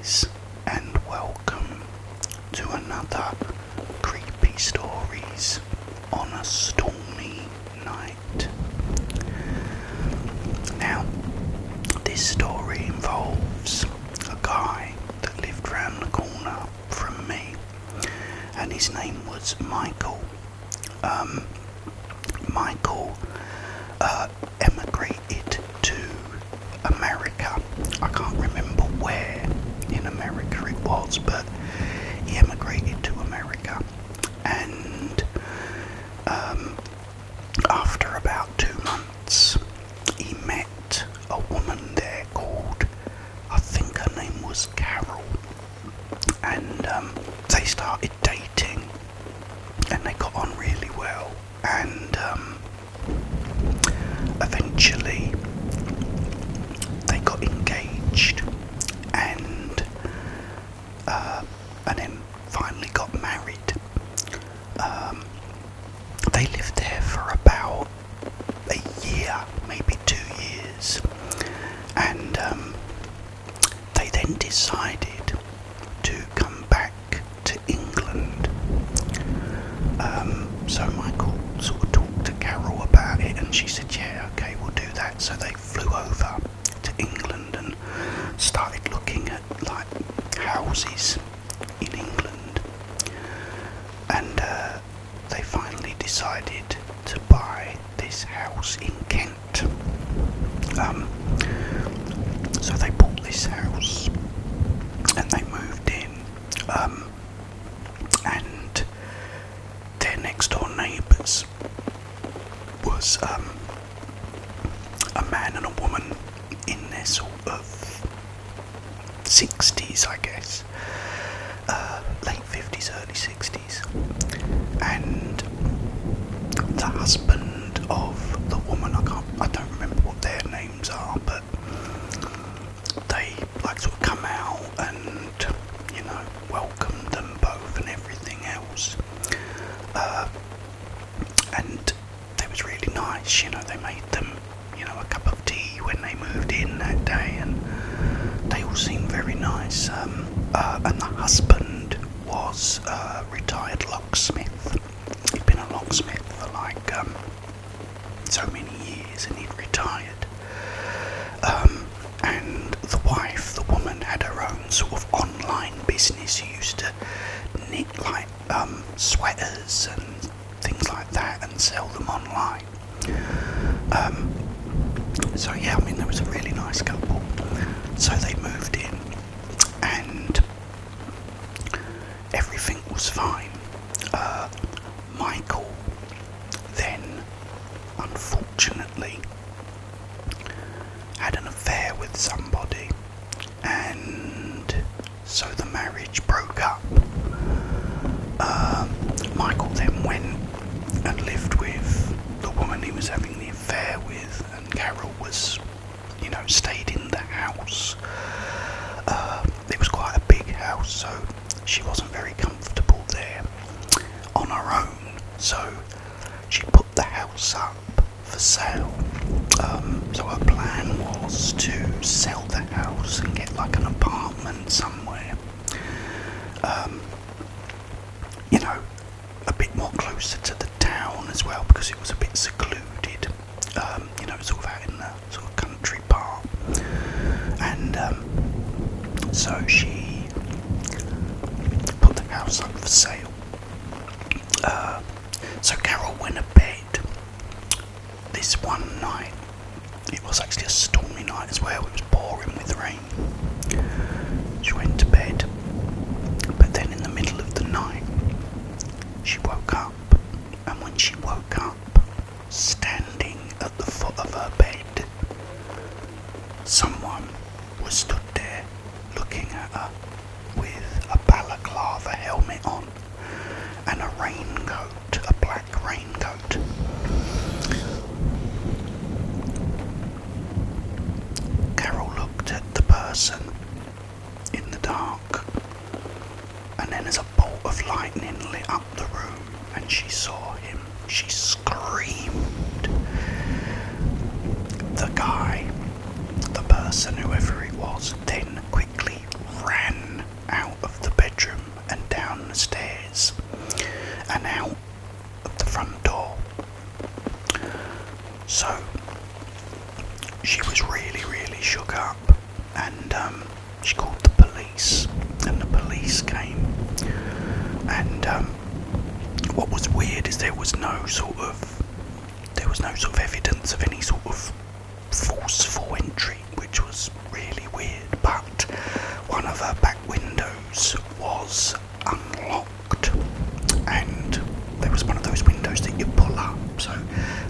guys, and welcome to another Creepy Stories on a Stormy Night. Now, this story involves a guy that lived round the corner from me, and his name was Michael. Michael emigrated to America. I can't remember where in America it was, but he emigrated to America, and after about 2 months he met a woman there called, I think her name was Carol, and they started dating and they got on really well, and eventually they got engaged and then finally got married. They lived there for about a year, maybe 2 years, and they then decided to come back to England. So Michael sort of talked to Carol about it, and she said, yeah, okay, we'll do that. So they flew over to England and started looking at like houses in England, and they finally decided to buy this house in Kent. So they bought this house and they moved in, and their next door neighbours was a man and a woman in their sort of 60s, I guess, late 50s, early 60s, and the husband of the woman, I don't remember what their names are, but they like sort of come out and, you know, welcomed them both and everything else, and they was really nice, you know. They made them, you know, a cup of tea when they moved in that day, and they all seemed very nice. And the husband was a retired locksmith. He'd been a locksmith for like so many years, and he'd retired. And the wife, the woman, had her own sort of online business. She used to knit like sweaters and things like that and sell them online. So yeah, I mean, there was a really nice couple. So they moved in and everything was fine. Michael then, unfortunately, had an affair with somebody, and so the marriage broke up. Michael then went and lived with the woman he was having the affair with, and Carol was, you know, stayed in the house. It was quite a big house, so she wasn't very comfortable there on her own, so she put the house up for sale. So her plan was to sell the house and get like an apartment somewhere, you know, a bit more closer to the town as well, because it was a bit secluded, you know, sort of out in the sort of country part. And so she put the house up for sale. So Carol went to bed this one night. It was actually a stormy night as well. It was pouring with rain. She went to bed, but then in the middle of the night she woke up, and when she woke up, standing at the foot of her bed, someone was stood there looking at her with a balaclava helmet on and a raincoat, a black raincoat. Carol looked at the person in the dark, and then as a bolt of lightning lit up the room and she saw him, she screamed. The guy, the person, whoever it was, then quickly ran and she called the police, and the police came. And what was weird is there was no sort of evidence of any sort of forceful entry, which was really weird. But one of her back windows was unlocked, and there was one of those windows that you pull up. So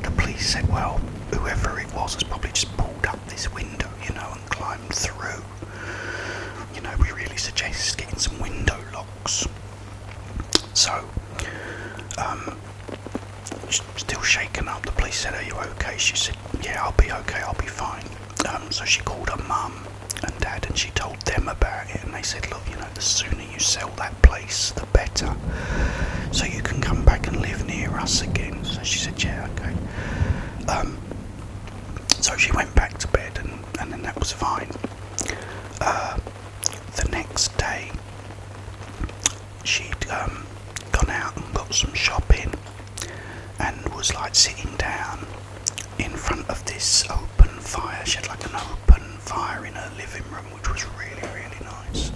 the police said, well, whoever it was has probably just pulled up this window, and climbed through. We really suggest getting some window locks. So, still shaken up, the police said, are you okay? She said, yeah, I'll be okay, I'll be fine. So she called her mum and dad, and she told them about it, and they said, look, the sooner you sell that place, the better, so you can come back and live near us again. So she said, yeah, okay. So she went back to bed, and then that was fine. The next day, she'd gone out and got some shopping, and was sitting down in front of this open fire. She had an open fire in her living room, which was really, really nice.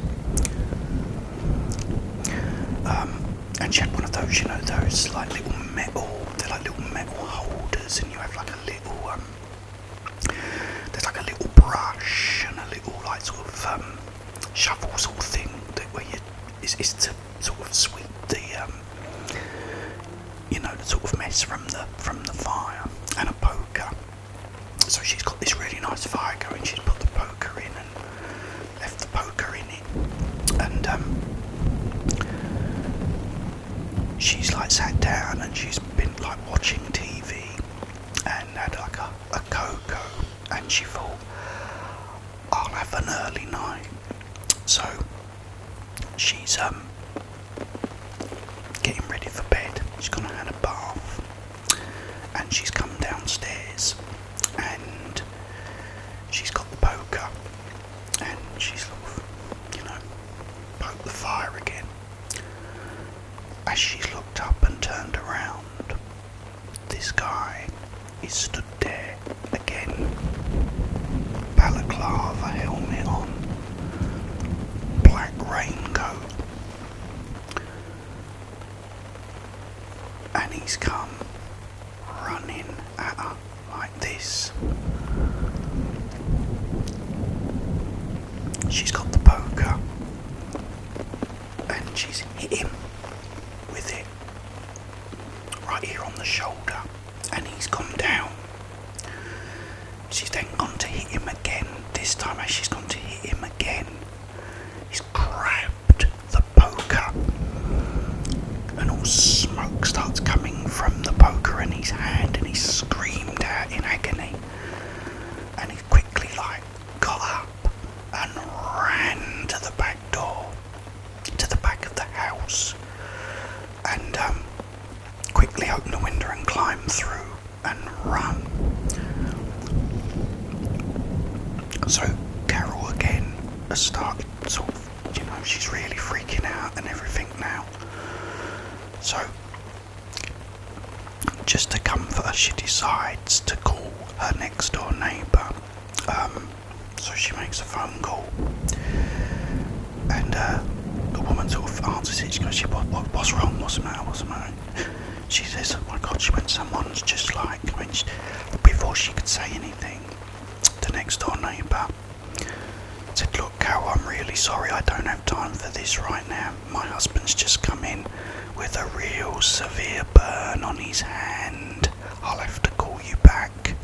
And she had one of those, those little metal, they're like little metal holders, and you have a little, there's a little brush and a little shovel sort of thing where is to sort of sweep the the sort of mess from the fire, and a poker. So she's got this really nice fire going. She's put the poker in and left the poker in it, and she's sat down, and she's been watching TV and had a cocoa, and she thought, I'll have an early night. So she's getting ready for bed. She's gone and had a bath, and she's come downstairs, and she's got the poker, and she's poked the fire again. As she's looked up and turned around, this guy is stood there again, balaclava, helmet on, black raincoat, and he's come running at her like this. She's got the poker, and she's hit him with it right here on the shoulder, and he's gone down. She's then gone to hit him again. This time, as she's gone to hit him again, he's grabbed the poker, and all smoke starts coming from the poker in his hand, and he screamed out in agony, and he quickly got up and ran to the back door, to the back of the house, and quickly opened the window and climbed through and run. So Carol again has started she's really freaking out and everything now. So just to comfort her, she decides to call her next door neighbour. So she makes a phone call, and the woman sort of answers it. She goes, what's wrong? What's the matter? She says, oh my God, someone's just before she could say anything, the next door neighbour said, look, Carol, I'm really sorry, I don't have time for this right now. My husband's just come in with a real severe burn on his hand. I'll have to call you back.